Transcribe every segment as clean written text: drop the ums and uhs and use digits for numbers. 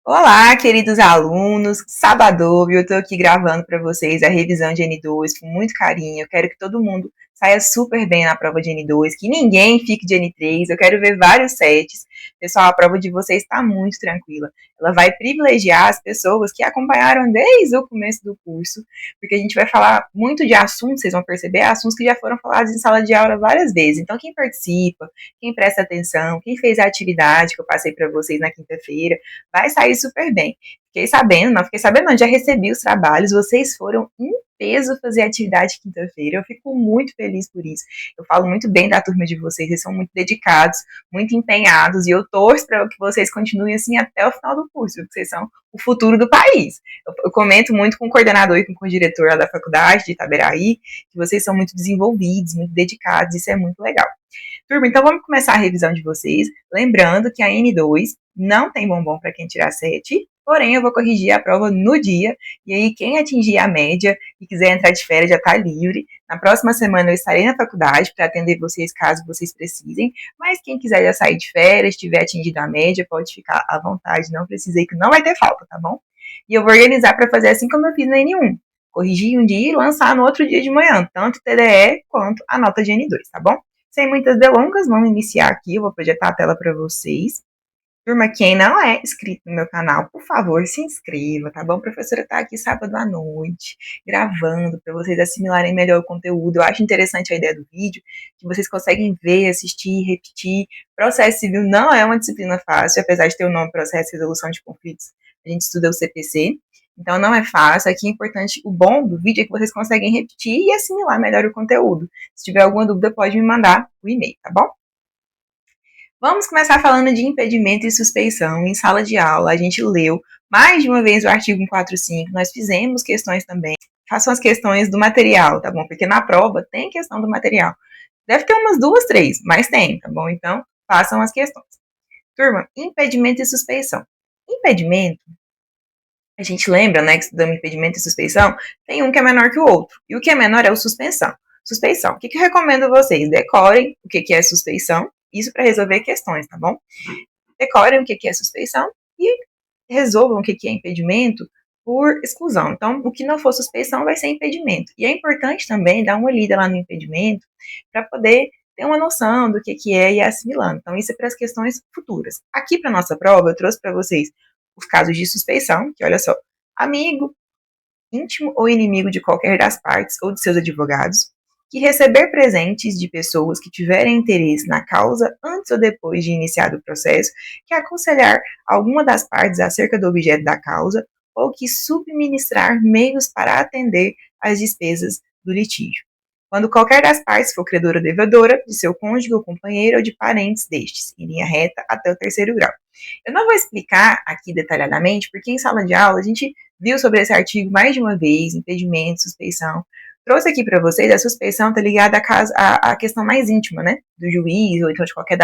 Olá, queridos alunos, sabadão, eu tô aqui gravando para vocês a revisão de N2 com muito carinho. Eu quero que todo mundo saia super bem na prova de N2, que ninguém fique de N3. Eu quero ver vários sets. Pessoal, a prova de vocês está muito tranquila. Ela vai privilegiar as pessoas que acompanharam desde o começo do curso, porque a gente vai falar muito de assuntos, vocês vão perceber, assuntos que já foram falados em sala de aula várias vezes. Então, quem participa, quem presta atenção, quem fez a atividade que eu passei para vocês na quinta-feira, vai sair super bem. Fiquei sabendo não, já recebi os trabalhos, vocês foram em peso fazer atividade quinta-feira, eu fico muito feliz por isso. Eu falo muito bem da turma de vocês, eles são muito dedicados, muito empenhados, e eu torço para que vocês continuem assim até o final do curso, porque vocês são o futuro do país. Eu comento muito com o coordenador e com o diretor lá da faculdade de Itaberaí, que vocês são muito desenvolvidos, muito dedicados, isso é muito legal. Turma, então vamos começar a revisão de vocês. Lembrando que a N2 não tem bombom para quem tirar 7, porém eu vou corrigir a prova no dia. E aí, quem atingir a média e quiser entrar de férias já está livre. Na próxima semana eu estarei na faculdade para atender vocês caso vocês precisem. Mas quem quiser já sair de férias, tiver atingido a média, pode ficar à vontade. Não precisei que não vai ter falta, tá bom? E eu vou organizar para fazer assim como eu fiz na N1. Corrigir um dia e lançar no outro dia de manhã, tanto o TDE quanto a nota de N2, tá bom? Sem muitas delongas, vamos iniciar aqui. Eu vou projetar a tela para vocês. Turma, quem não é inscrito no meu canal, por favor, se inscreva, tá bom? A professora tá aqui sábado à noite, gravando, para vocês assimilarem melhor o conteúdo. Eu acho interessante a ideia do vídeo, que vocês conseguem ver, assistir, repetir. Processo civil não é uma disciplina fácil, apesar de ter o nome Processo e Resolução de Conflitos. A gente estuda o CPC, então não é fácil. Aqui é importante, o bom do vídeo é que vocês conseguem repetir e assimilar melhor o conteúdo. Se tiver alguma dúvida, pode me mandar o e-mail, tá bom? Vamos começar falando de impedimento e suspeição. Em sala de aula, a gente leu mais de uma vez o artigo 145, nós fizemos questões também. Façam as questões do material, tá bom? Porque na prova tem questão do material. Deve ter umas 2, 3, mas tem, tá bom? Então, façam as questões. Turma, impedimento e suspeição. Impedimento, a gente lembra, né, que estudamos impedimento e suspeição, tem um que é menor que o outro. E o que é menor é o suspensão. Suspeição. O que eu recomendo vocês? Decorem o que é suspeição. Isso para resolver questões, tá bom? Decorem o que é suspeição e resolvam o que é impedimento por exclusão. Então, o que não for suspeição vai ser impedimento. E é importante também dar uma lida lá no impedimento para poder ter uma noção do que é e ir assimilando. Então, isso é para as questões futuras. Aqui para nossa prova, eu trouxe para vocês os casos de suspeição, que olha só, amigo, íntimo ou inimigo de qualquer das partes ou de seus advogados, que receber presentes de pessoas que tiverem interesse na causa antes ou depois de iniciado o processo, que aconselhar alguma das partes acerca do objeto da causa, ou que subministrar meios para atender às despesas do litígio. Quando qualquer das partes for credora ou devedora de seu cônjuge ou companheiro ou de parentes destes, em linha reta até o terceiro grau. Eu não vou explicar aqui detalhadamente, porque em sala de aula a gente viu sobre esse artigo mais de uma vez, impedimento, suspeição. Trouxe aqui para vocês, a suspeição está ligada à questão mais íntima, né? Do juiz, ou então de qualquer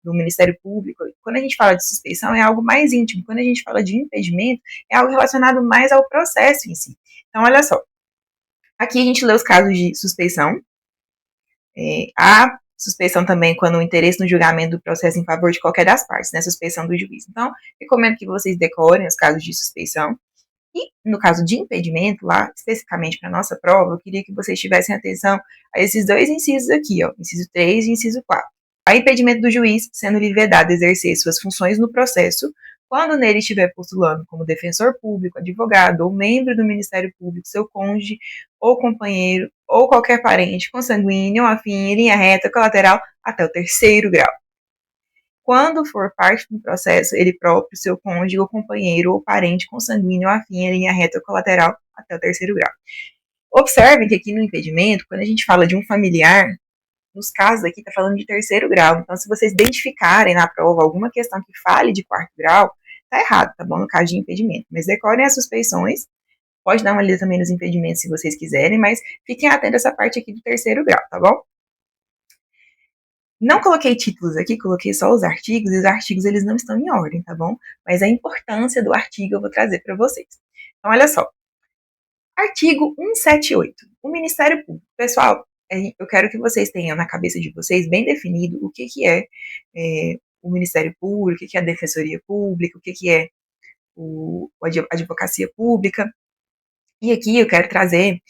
do Ministério Público. Quando a gente fala de suspeição, é algo mais íntimo. Quando a gente fala de impedimento, é algo relacionado mais ao processo em si. Então, olha só. Aqui a gente lê os casos de suspeição. A suspeição também quando o interesse no julgamento do processo em favor de qualquer das partes, né? Suspeição do juiz. Então, recomendo que vocês decorem os casos de suspeição. E no caso de impedimento, lá especificamente para a nossa prova, eu queria que vocês tivessem atenção a esses dois incisos aqui, ó, inciso 3 e inciso 4. A impedimento do juiz, sendo-lhe vedado exercer suas funções no processo, quando nele estiver postulando como defensor público, advogado ou membro do Ministério Público, seu cônjuge ou companheiro ou qualquer parente consanguíneo, afim, em linha reta, colateral, até o terceiro grau. Quando for parte do processo, ele próprio, seu cônjuge ou companheiro ou parente consanguíneo afim em linha reta colateral até o terceiro grau. Observem que aqui no impedimento, quando a gente fala de um familiar, nos casos aqui está falando de terceiro grau. Então, se vocês identificarem na prova alguma questão que fale de quarto grau, tá errado, tá bom? No caso de impedimento. Mas decorem as suspeições. Pode dar uma lida também nos impedimentos se vocês quiserem, mas fiquem atentos a essa parte aqui do terceiro grau, tá bom? Não coloquei títulos aqui, coloquei só os artigos, e os artigos eles não estão em ordem, tá bom? Mas a importância do artigo eu vou trazer para vocês. Então, olha só. Artigo 178. O Ministério Público. Pessoal, eu quero que vocês tenham na cabeça de vocês bem definido o que é o Ministério Público, o que é a Defensoria Pública, o que é a advocacia pública. E aqui eu quero trazer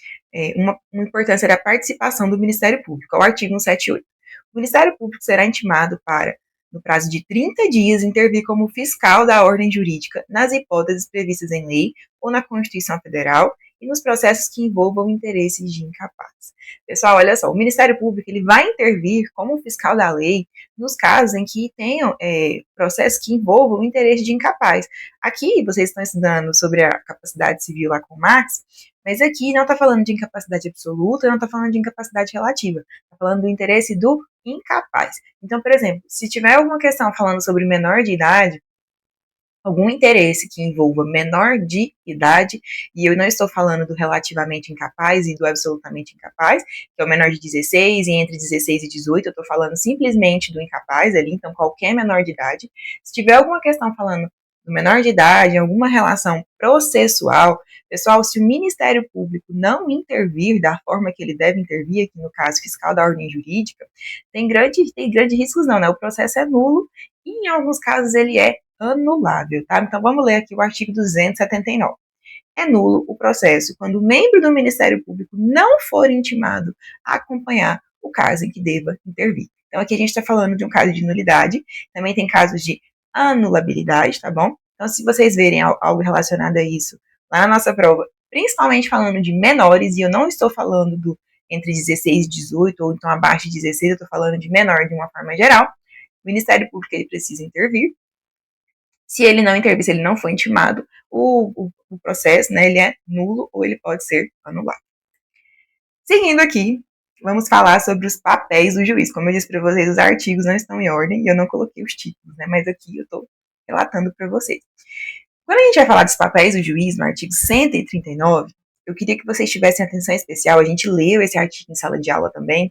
uma importância da participação do Ministério Público, ao artigo 178. O Ministério Público será intimado para, no prazo de 30 dias, intervir como fiscal da ordem jurídica nas hipóteses previstas em lei ou na Constituição Federal e nos processos que envolvam interesses de incapaz. Pessoal, olha só, o Ministério Público ele vai intervir como fiscal da lei nos casos em que tenham processos que envolvam o interesse de incapaz. Aqui vocês estão estudando sobre a capacidade civil lá com Marx, mas aqui não está falando de incapacidade absoluta, não está falando de incapacidade relativa, está falando do interesse do incapaz. Então, por exemplo, se tiver alguma questão falando sobre menor de idade, algum interesse que envolva menor de idade, e eu não estou falando do relativamente incapaz e do absolutamente incapaz, que é o menor de 16 e entre 16 e 18, eu estou falando simplesmente do incapaz ali, então qualquer menor de idade. Se tiver alguma questão falando do menor de idade, alguma relação processual, pessoal, se o Ministério Público não intervir da forma que ele deve intervir, aqui no caso fiscal da ordem jurídica, tem grande riscos não, né? O processo é nulo e em alguns casos ele é anulável, tá? Então vamos ler aqui o artigo 279. É nulo o processo quando o membro do Ministério Público não for intimado a acompanhar o caso em que deva intervir. Então aqui a gente está falando de um caso de nulidade, também tem casos de anulabilidade, tá bom? Então se vocês verem algo relacionado a isso lá na nossa prova, principalmente falando de menores, e eu não estou falando do entre 16 e 18, ou então abaixo de 16, eu estou falando de menor de uma forma geral, o Ministério Público ele precisa intervir. Se ele não intervir, se ele não for intimado, o processo, né, ele é nulo ou ele pode ser anulado. Seguindo aqui, vamos falar sobre os papéis do juiz. Como eu disse para vocês, os artigos não estão em ordem e eu não coloquei os títulos, né, mas aqui eu estou relatando para vocês. Quando a gente vai falar dos papéis do juiz, no artigo 139, eu queria que vocês tivessem atenção especial. A gente leu esse artigo em sala de aula também.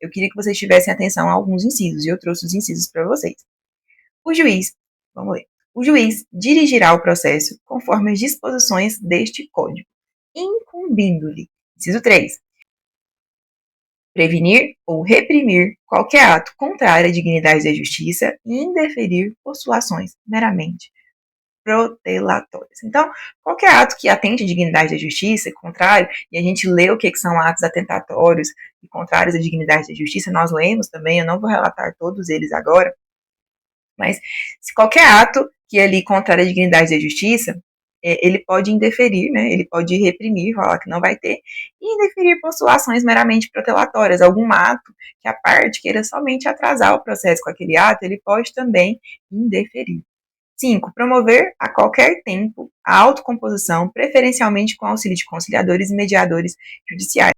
Eu queria que vocês tivessem atenção a alguns incisos, e eu trouxe os incisos para vocês. O juiz, vamos ler. O juiz dirigirá o processo conforme as disposições deste Código, incumbindo-lhe, inciso 3, prevenir ou reprimir qualquer ato contrário à dignidade da justiça e indeferir postulações meramente protelatórias. Então, qualquer ato que atente à dignidade da justiça, contrário, e a gente lê o que são atos atentatórios e contrários à dignidade da justiça, nós lemos também, eu não vou relatar todos eles agora, mas se qualquer ato que ali contrário à dignidade da justiça, ele pode indeferir, né? Ele pode reprimir, falar que não vai ter, e indeferir postulações meramente protelatórias. Algum ato que a parte queira somente atrasar o processo com aquele ato, ele pode também indeferir. 5. Promover a qualquer tempo a autocomposição, preferencialmente com auxílio de conciliadores e mediadores judiciais.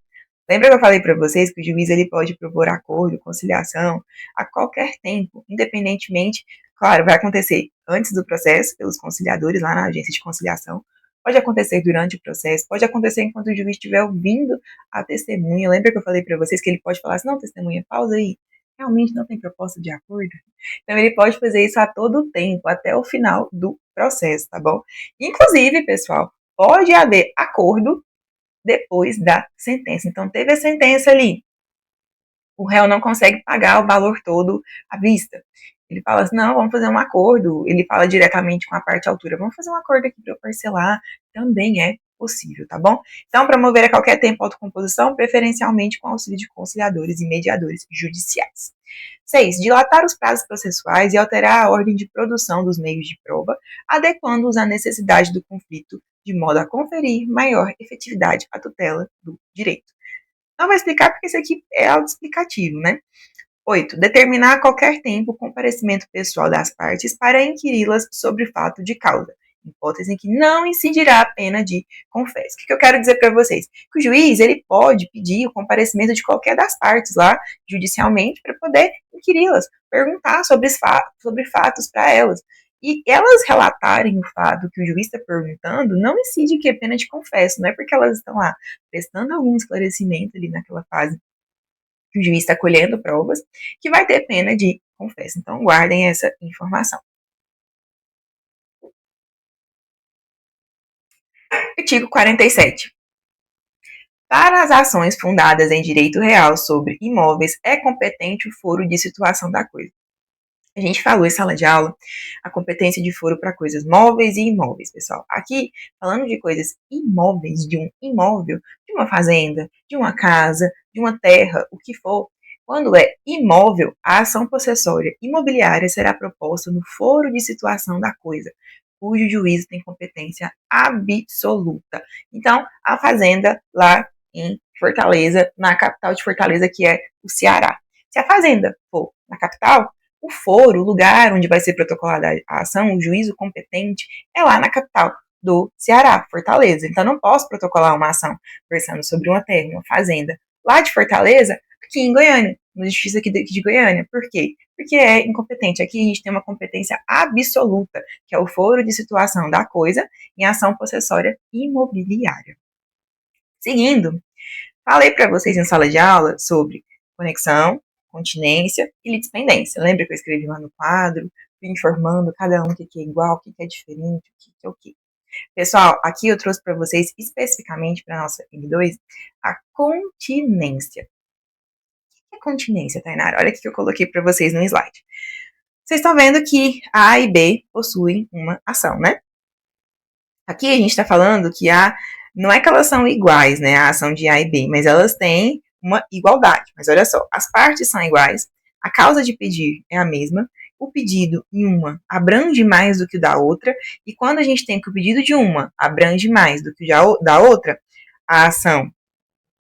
Lembra que eu falei para vocês que o juiz ele pode propor acordo, conciliação a qualquer tempo, independentemente, claro, vai acontecer antes do processo pelos conciliadores lá na agência de conciliação, pode acontecer durante o processo, pode acontecer enquanto o juiz estiver ouvindo a testemunha. Lembra que eu falei para vocês que ele pode falar assim, não, testemunha, pausa aí, realmente não tem proposta de acordo? Então ele pode fazer isso a todo tempo, até o final do processo, tá bom? Inclusive, pessoal, pode haver acordo depois da sentença. Então, teve a sentença ali, o réu não consegue pagar o valor todo à vista. Ele fala assim, não, vamos fazer um acordo. Ele fala diretamente com a parte altura, vamos fazer um acordo aqui para eu parcelar. Também é possível, tá bom? Então, promover a qualquer tempo a autocomposição, preferencialmente com auxílio de conciliadores e mediadores judiciais. 6. Dilatar os prazos processuais e alterar a ordem de produção dos meios de prova, adequando-os à necessidade do conflito, de modo a conferir maior efetividade à tutela do direito. Não vou explicar porque isso aqui é autoexplicativo, né? 8. Determinar a qualquer tempo o comparecimento pessoal das partes para inquiri-las sobre o fato de causa, hipótese em que não incidirá a pena de confesso. O que eu quero dizer para vocês? Que o juiz ele pode pedir o comparecimento de qualquer das partes lá, judicialmente, para poder inquiri-las, perguntar sobre fatos para elas. E elas relatarem o fato que o juiz está perguntando, não incide que é pena de confesso, não é porque elas estão lá prestando algum esclarecimento ali naquela fase que o juiz está colhendo provas, que vai ter pena de confesso. Então, guardem essa informação. Artigo 47. Para as ações fundadas em direito real sobre imóveis, é competente o foro de situação da coisa. A gente falou em sala de aula a competência de foro para coisas móveis e imóveis, pessoal. Aqui, falando de coisas imóveis, de um imóvel, de uma fazenda, de uma casa, de uma terra, o que for, quando é imóvel, a ação possessória imobiliária será proposta no foro de situação da coisa, cujo juízo tem competência absoluta. Então, a fazenda lá em Fortaleza, na capital de Fortaleza, que é o Ceará. Se a fazenda for na capital, o foro, o lugar onde vai ser protocolada a ação, o juízo competente, é lá na capital do Ceará, Fortaleza. Então, não posso protocolar uma ação versando sobre uma terra, uma fazenda, lá de Fortaleza, aqui em Goiânia, na justiça aqui de Goiânia. Por quê? Porque é incompetente. Aqui a gente tem uma competência absoluta, que é o foro de situação da coisa em ação possessória imobiliária. Seguindo, falei para vocês em sala de aula sobre conexão, continência e litispendência. Lembra que eu escrevi lá no quadro, fui informando cada um o que é igual, o que é diferente, o que é o que. Pessoal, aqui eu trouxe para vocês especificamente para a nossa N2 a continência. O que é continência, Tainara? Olha o que eu coloquei para vocês no slide. Vocês estão vendo que A e B possuem uma ação, né? Aqui a gente está falando que A não é que elas são iguais, né? A ação de A e B, mas elas têm uma igualdade. Mas olha só, as partes são iguais, a causa de pedir é a mesma, o pedido em uma abrange mais do que o da outra, e quando a gente tem que o pedido de uma abrange mais do que o da outra, a ação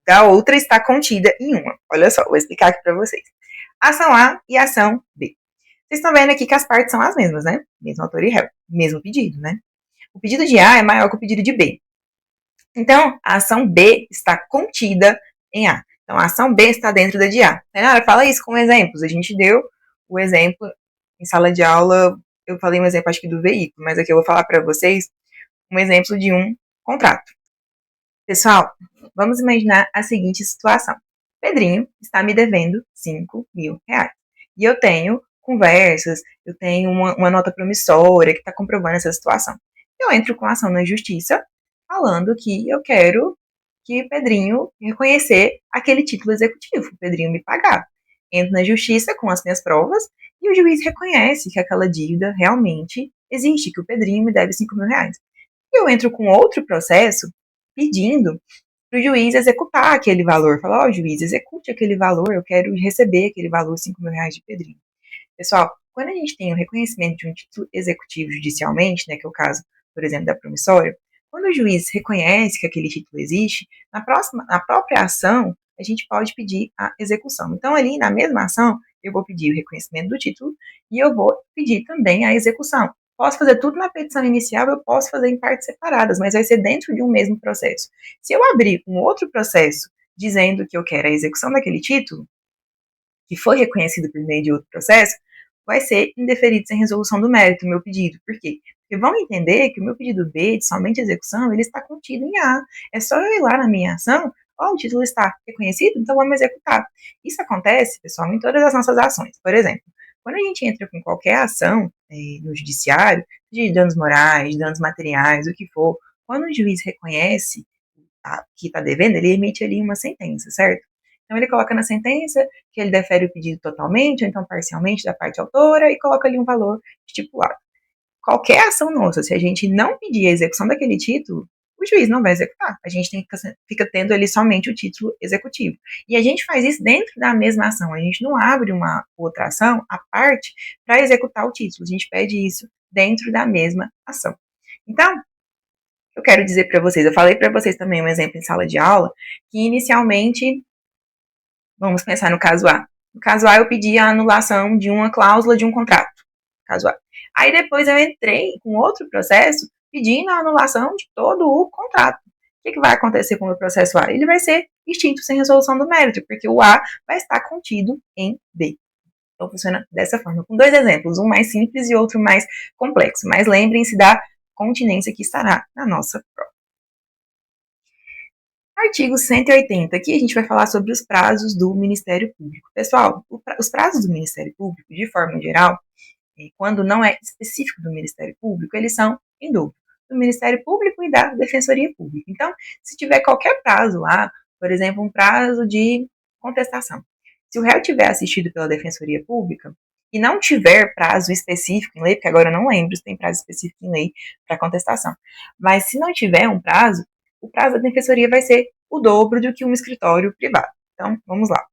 da outra está contida em uma. Olha só, vou explicar aqui para vocês. Ação A e ação B. Vocês estão vendo aqui que as partes são as mesmas, né? Mesmo autor e réu, mesmo pedido, né? O pedido de A é maior que o pedido de B. Então, a ação B está contida em A. Então, a ação B está dentro da de A. Renata, fala isso com exemplos. A gente deu o exemplo em sala de aula, eu falei um exemplo, acho que do veículo, mas aqui eu vou falar para vocês um exemplo de um contrato. Pessoal, vamos imaginar a seguinte situação. Pedrinho está me devendo 5.000 reais. E eu tenho conversas, eu tenho uma nota promissória que está comprovando essa situação. Eu entro com ação na justiça falando que eu quero que Pedrinho reconhecer aquele título executivo, Pedrinho me pagar. Entro na justiça com as minhas provas e o juiz reconhece que aquela dívida realmente existe, que o Pedrinho me deve 5.000 reais. E eu entro com outro processo pedindo para o juiz executar aquele valor. Falar, ó, juiz, execute aquele valor, eu quero receber aquele valor, 5.000 reais de Pedrinho. Pessoal, quando a gente tem o reconhecimento de um título executivo judicialmente, né, que é o caso, por exemplo, da promissória, quando o juiz reconhece que aquele título existe, na própria ação, a gente pode pedir a execução. Então, ali na mesma ação, eu vou pedir o reconhecimento do título e eu vou pedir também a execução. Posso fazer tudo na petição inicial, eu posso fazer em partes separadas, mas vai ser dentro de um mesmo processo. Se eu abrir um outro processo dizendo que eu quero a execução daquele título, que foi reconhecido por meio de outro processo, vai ser indeferido sem resolução do mérito, o meu pedido. Por quê? Porque vão entender que o meu pedido B, de somente execução, ele está contido em A. É só eu ir lá na minha ação, ó, o título está reconhecido, então vamos executar. Isso acontece, pessoal, em todas as nossas ações. Por exemplo, quando a gente entra com qualquer ação no judiciário, de danos morais, de danos materiais, o que for, quando o juiz reconhece que está devendo, ele emite ali uma sentença, certo? Então, ele coloca na sentença que ele defere o pedido totalmente, ou então parcialmente, da parte autora, e coloca ali um valor estipulado. Qualquer ação nossa, se a gente não pedir a execução daquele título, o juiz não vai executar. A gente fica tendo ali somente o título executivo. E a gente faz isso dentro da mesma ação. A gente não abre uma outra ação à parte para executar o título. A gente pede isso dentro da mesma ação. Então, eu quero dizer para vocês, eu falei para vocês também um exemplo em sala de aula, que inicialmente, vamos pensar no caso A. No caso A, eu pedi a anulação de uma cláusula de um contrato. Caso A. Aí depois eu entrei com outro processo pedindo a anulação de todo o contrato. O que vai acontecer com o processo A? Ele vai ser extinto sem resolução do mérito, porque o A vai estar contido em B. Então funciona dessa forma, com dois exemplos, um mais simples e outro mais complexo. Mas lembrem-se da continência que estará na nossa prova. Artigo 180, aqui a gente vai falar sobre os prazos do Ministério Público. Pessoal, os prazos do Ministério Público, de forma geral, quando não é específico do Ministério Público, eles são em dobro, do Ministério Público e da Defensoria Pública. Então, se tiver qualquer prazo lá, por exemplo, um prazo de contestação, se o réu tiver assistido pela Defensoria Pública, e não tiver prazo específico em lei, porque agora eu não lembro se tem prazo específico em lei para contestação, mas se não tiver um prazo, o prazo da defensoria vai ser o dobro do que um escritório privado. Então, vamos lá.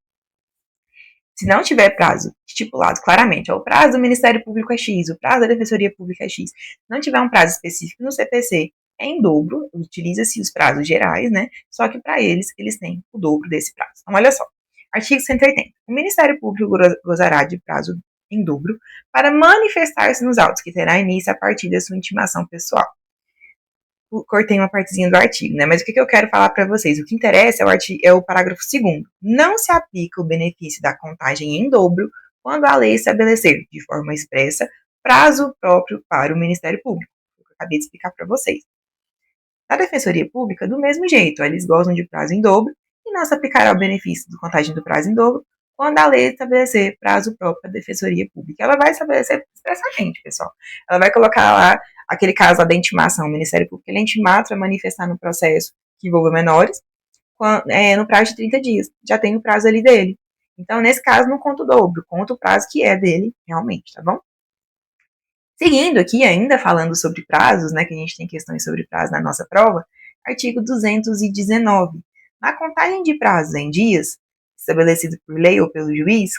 Se não tiver prazo estipulado claramente, o prazo do Ministério Público é X, o prazo da Defensoria Pública é X, não tiver um prazo específico no CPC, é em dobro, utiliza-se os prazos gerais, né? Só que para eles têm o dobro desse prazo. Então, olha só. Artigo 180. O Ministério Público gozará de prazo em dobro para manifestar-se nos autos, que terá início a partir da sua intimação pessoal. Cortei uma partezinha do artigo, né? Mas o que eu quero falar para vocês? O que interessa é o parágrafo 2º. Não se aplica o benefício da contagem em dobro quando a lei estabelecer, de forma expressa, prazo próprio para o Ministério Público. Eu acabei de explicar para vocês. Na Defensoria Pública, do mesmo jeito, eles gozam de prazo em dobro e não se aplicará o benefício da contagem do prazo em dobro quando a lei estabelecer prazo próprio para a Defensoria Pública. Ela vai estabelecer expressamente, pessoal. Ela vai colocar lá aquele caso lá da intimação. O Ministério Público ele é intimado para manifestar no processo que envolva menores no prazo de 30 dias. Já tem o prazo ali dele. Então, nesse caso, não conta o dobro, conta o prazo que é dele realmente, tá bom? Seguindo aqui, ainda falando sobre prazos, né, que a gente tem questões sobre prazo na nossa prova, artigo 219. Na contagem de prazos em dias, estabelecido por lei ou pelo juiz,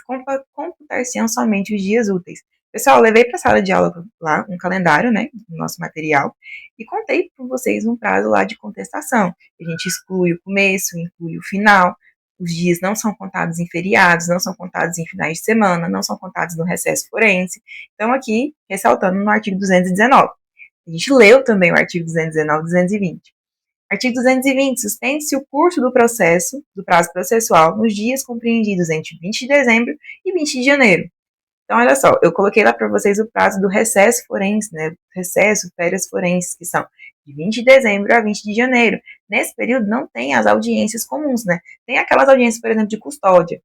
computar-se-ão somente os dias úteis. Pessoal, eu levei para a sala de aula lá um calendário, né, do nosso material, e contei para vocês um prazo lá de contestação. A gente exclui o começo, inclui o final, os dias não são contados em feriados, não são contados em finais de semana, não são contados no recesso forense. Então, aqui, ressaltando no artigo 219. A gente leu também o artigo 219 e 220. Artigo 220. Suspende-se o curso do processo, do prazo processual, nos dias compreendidos entre 20 de dezembro e 20 de janeiro. Então, olha só, eu coloquei lá para vocês o prazo do recesso forense, né? Recesso, férias forenses, que são de 20 de dezembro a 20 de janeiro. Nesse período não tem as audiências comuns, né? Tem aquelas audiências, por exemplo, de custódia,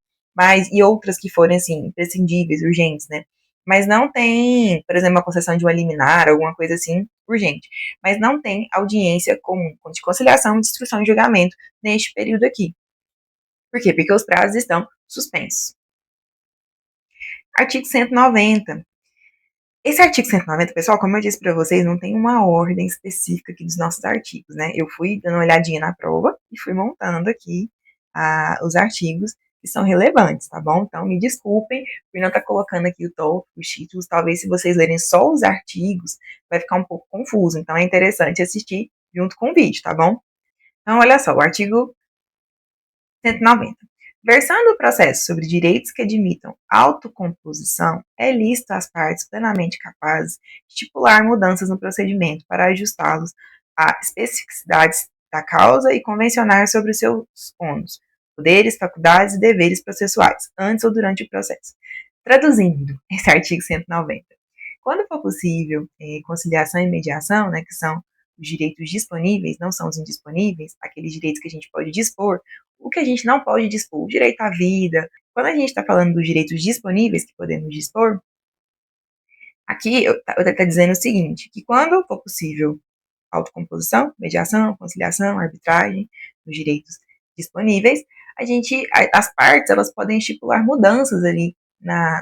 e outras que forem, assim, imprescindíveis, urgentes, né? Mas não tem, por exemplo, uma concessão de uma liminar, alguma coisa assim, urgente. Mas não tem audiência comum, de conciliação, de instrução e julgamento neste período aqui. Por quê? Porque os prazos estão suspensos. Artigo 190. Esse artigo 190, pessoal, como eu disse para vocês, não tem uma ordem específica aqui dos nossos artigos, né? Eu fui dando uma olhadinha na prova e fui montando aqui os artigos que são relevantes, tá bom? Então, me desculpem por não estar colocando aqui o tópico, os títulos. Talvez, se vocês lerem só os artigos, vai ficar um pouco confuso. Então, é interessante assistir junto com o vídeo, tá bom? Então, olha só, o artigo 190. Versando o processo sobre direitos que admitam autocomposição, é lícito às partes plenamente capazes de estipular mudanças no procedimento para ajustá-los a especificidades da causa e convencionar sobre os seus ônus, poderes, faculdades e deveres processuais, antes ou durante o processo. Traduzindo esse artigo 190. Quando for possível, conciliação e mediação, né, que são os direitos disponíveis, não são os indisponíveis, aqueles direitos que a gente pode dispor, o que a gente não pode dispor, o direito à vida. Quando a gente está falando dos direitos disponíveis que podemos dispor, aqui eu estou dizendo o seguinte, que quando for possível autocomposição, mediação, conciliação, arbitragem, os direitos disponíveis, as partes, elas podem estipular mudanças ali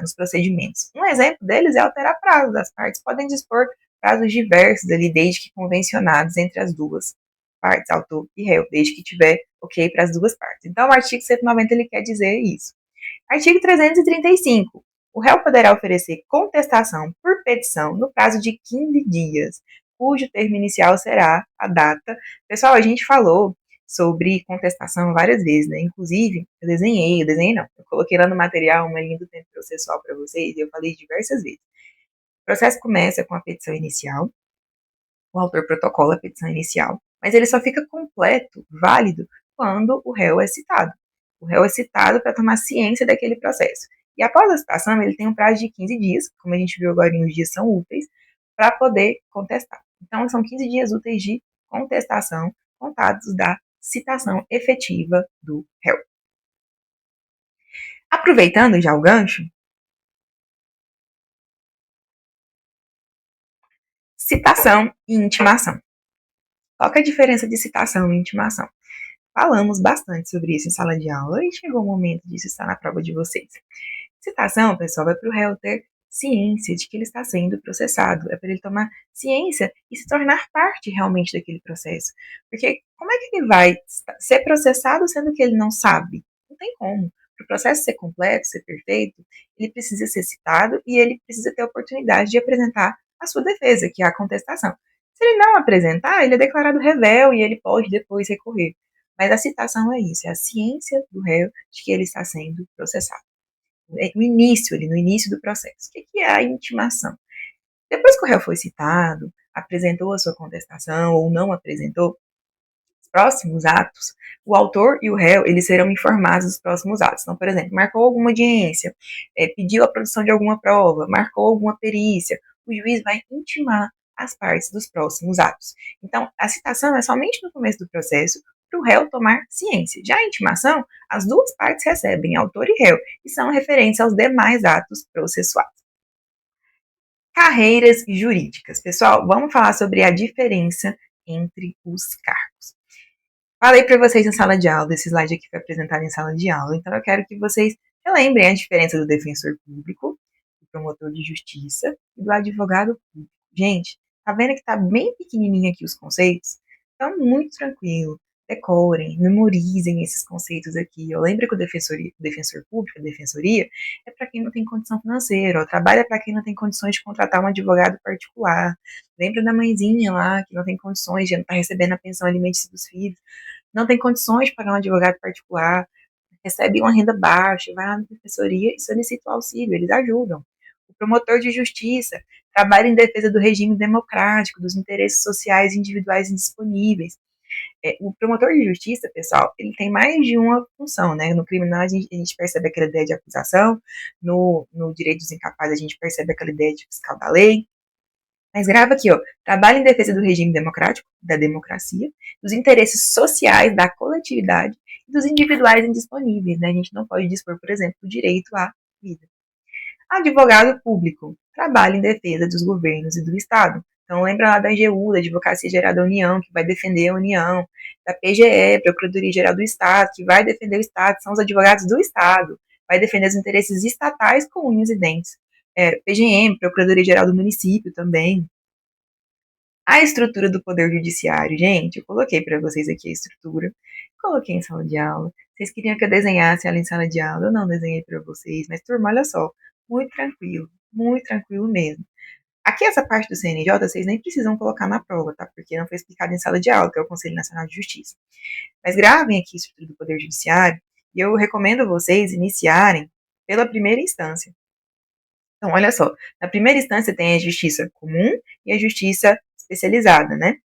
nos procedimentos. Um exemplo deles é alterar prazos. As partes podem dispor prazos diversos ali, desde que convencionados entre as duas partes, autor e réu, desde que tiver ok para as duas partes. Então, o artigo 190 ele quer dizer isso. Artigo 335. O réu poderá oferecer contestação por petição no prazo de 15 dias, cujo termo inicial será a data. Pessoal, a gente falou sobre contestação várias vezes, né? Inclusive, eu desenhei não, eu coloquei lá no material uma linha do tempo processual para vocês e eu falei diversas vezes. O processo começa com a petição inicial, o autor protocola a petição inicial, mas ele só fica completo, válido, quando o réu é citado. O réu é citado para tomar ciência daquele processo. E após a citação, ele tem um prazo de 15 dias, como a gente viu agora, os dias são úteis, para poder contestar. Então, são 15 dias úteis de contestação, contados da citação efetiva do réu. Aproveitando já o gancho, citação e intimação. Qual que é a diferença de citação e intimação? Falamos bastante sobre isso em sala de aula e chegou o momento disso estar na prova de vocês. Citação, pessoal, é para o réu ter ciência de que ele está sendo processado, é para ele tomar ciência e se tornar parte realmente daquele processo. Porque como é que ele vai ser processado sendo que ele não sabe? Não tem como. Para o processo ser completo, ser perfeito, ele precisa ser citado e ele precisa ter a oportunidade de apresentar a sua defesa, que é a contestação. Se ele não apresentar, ele é declarado réu e ele pode depois recorrer. Mas a citação é isso, é a ciência do réu de que ele está sendo processado. No início, ali, no início do processo. O que é a intimação? Depois que o réu foi citado, apresentou a sua contestação ou não apresentou, os próximos atos, o autor e o réu, eles serão informados dos próximos atos. Então, por exemplo, marcou alguma audiência, pediu a produção de alguma prova, marcou alguma perícia, o juiz vai intimar as partes dos próximos atos. Então, a citação é somente no começo do processo para o réu tomar ciência. Já a intimação, as duas partes recebem, autor e réu, e são referentes aos demais atos processuais. Carreiras jurídicas. Pessoal, vamos falar sobre a diferença entre os cargos. Falei para vocês em sala de aula, esse slide aqui foi apresentado em sala de aula, então eu quero que vocês relembrem a diferença do defensor público, do promotor de justiça e do advogado público. Gente, tá vendo que tá bem pequenininho aqui os conceitos? Então, muito tranquilo. Decorem, memorizem esses conceitos aqui. Eu lembro que o defensor público, a defensoria, é para quem não tem condição financeira, ó, trabalha para quem não tem condições de contratar um advogado particular. Lembra da mãezinha lá, que não tem condições de não estar recebendo a pensão alimentícia dos filhos, não tem condições de pagar um advogado particular, recebe uma renda baixa, vai lá na defensoria e solicita o auxílio, eles ajudam. O promotor de justiça trabalha em defesa do regime democrático, dos interesses sociais individuais indisponíveis. O promotor de justiça, pessoal, ele tem mais de uma função, né? No criminal a gente percebe aquela ideia de acusação, no direito dos incapazes a gente percebe aquela ideia de fiscal da lei, mas grava aqui, ó, trabalha em defesa do regime democrático, da democracia, dos interesses sociais da coletividade e dos individuais indisponíveis, né? A gente não pode dispor, por exemplo, do direito à vida. Advogado público, trabalha em defesa dos governos e do Estado. Então, lembra lá da AGU, da Advocacia Geral da União, que vai defender a União, da PGE, Procuradoria Geral do Estado, que vai defender o Estado, são os advogados do Estado, vai defender os interesses estatais com unhas e dentes. PGM, Procuradoria Geral do Município também. A estrutura do Poder Judiciário, gente, eu coloquei para vocês aqui a estrutura, coloquei em sala de aula. Vocês queriam que eu desenhasse ela em sala de aula, eu não desenhei para vocês, mas turma, olha só, muito tranquilo mesmo. Aqui essa parte do CNJ vocês nem precisam colocar na prova, tá? Porque não foi explicado em sala de aula, que é o Conselho Nacional de Justiça. Mas gravem aqui a estrutura do Poder Judiciário e eu recomendo vocês iniciarem pela primeira instância. Então, olha só, na primeira instância tem a justiça comum e a justiça especializada, né?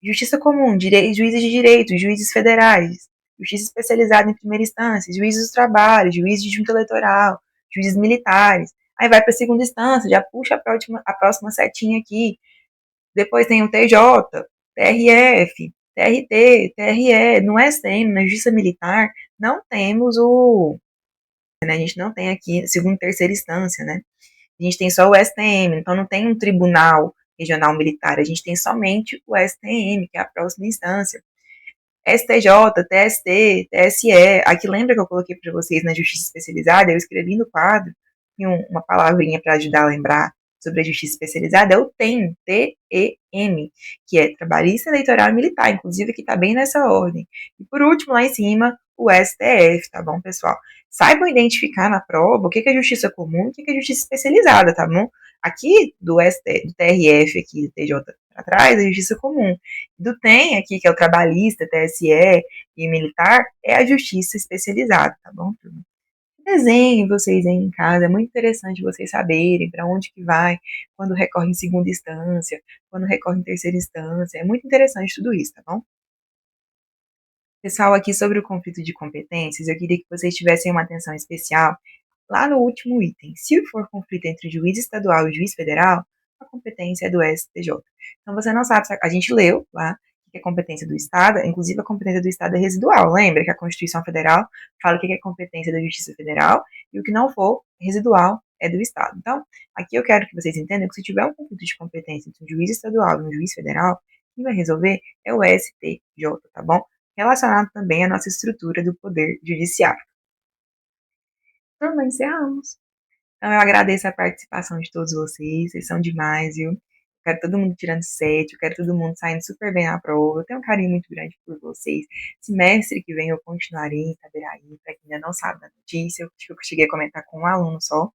Justiça comum, juízes de direito, juízes federais, justiça especializada em primeira instância, juízes do trabalho, juízes de junta eleitoral, juízes militares. Aí vai para a segunda instância, já puxa a próxima setinha aqui. Depois tem o TJ, TRF, TRT, TRE. No STM, na Justiça Militar, não temos né, a gente não tem aqui segunda e terceira instância, né? A gente tem só o STM, então não tem um tribunal regional militar, a gente tem somente o STM, que é a próxima instância. STJ, TST, TSE, aqui lembra que eu coloquei para vocês na Justiça Especializada, eu escrevi no quadro, tem uma palavrinha para ajudar a lembrar sobre a Justiça Especializada, é o TEM, T-E-M, que é Trabalhista, Eleitoral e Militar, inclusive que está bem nessa ordem. E por último, lá em cima, o STF, tá bom, pessoal? Saibam identificar na prova o que é Justiça Comum e o que é Justiça Especializada, tá bom? Aqui do do TRF, aqui do TJ para trás, é Justiça Comum. Do TEM aqui, que é o Trabalhista, TSE e Militar, é a Justiça Especializada, tá bom, turma? Desenhem vocês aí em casa, é muito interessante vocês saberem para onde que vai, quando recorre em segunda instância, quando recorre em terceira instância, é muito interessante tudo isso, tá bom? Pessoal, aqui sobre o conflito de competências, eu queria que vocês tivessem uma atenção especial lá no último item. Se for conflito entre o juiz estadual e o juiz federal, a competência é do STJ. Então, você não sabe, a gente leu lá que é competência do Estado, inclusive a competência do Estado é residual. Lembra que a Constituição Federal fala o que é competência da Justiça Federal e o que não for residual é do Estado. Então, aqui eu quero que vocês entendam que se tiver um conflito de competência entre um juiz estadual e um juiz federal, quem vai resolver é o STJ, tá bom? Relacionado também à nossa estrutura do Poder Judiciário. Turma, encerramos. Então, eu agradeço a participação de todos vocês são demais, viu? Eu quero todo mundo tirando 7, eu quero todo mundo saindo super bem na prova. Eu tenho um carinho muito grande por vocês. Semestre que vem eu continuarei em Itaberaí, para quem ainda não sabe da notícia, eu acho que eu cheguei a comentar com um aluno só,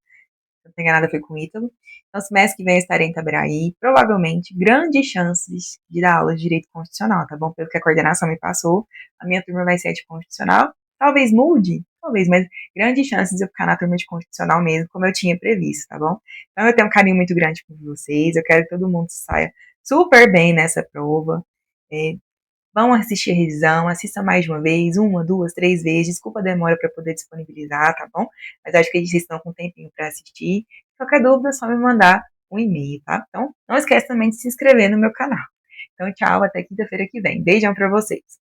não tem nada a ver com o Ítalo. Então, semestre que vem eu estarei em Itaberaí, provavelmente, grandes chances de dar aula de direito constitucional, tá bom? Pelo que a coordenação me passou, a minha turma vai ser de constitucional. Talvez mude, talvez, mas grandes chances de eu ficar na turma de constitucional mesmo, como eu tinha previsto, tá bom? Então, eu tenho um carinho muito grande por vocês, eu quero que todo mundo saia super bem nessa prova. É, vão assistir a revisão, assistam mais de uma vez, uma, duas, três vezes. Desculpa a demora para poder disponibilizar, tá bom? Mas acho que vocês estão com um tempinho para assistir. Qualquer dúvida, é só me mandar um e-mail, tá? Então, não esquece também de se inscrever no meu canal. Então, tchau, até quinta-feira que vem. Beijão para vocês.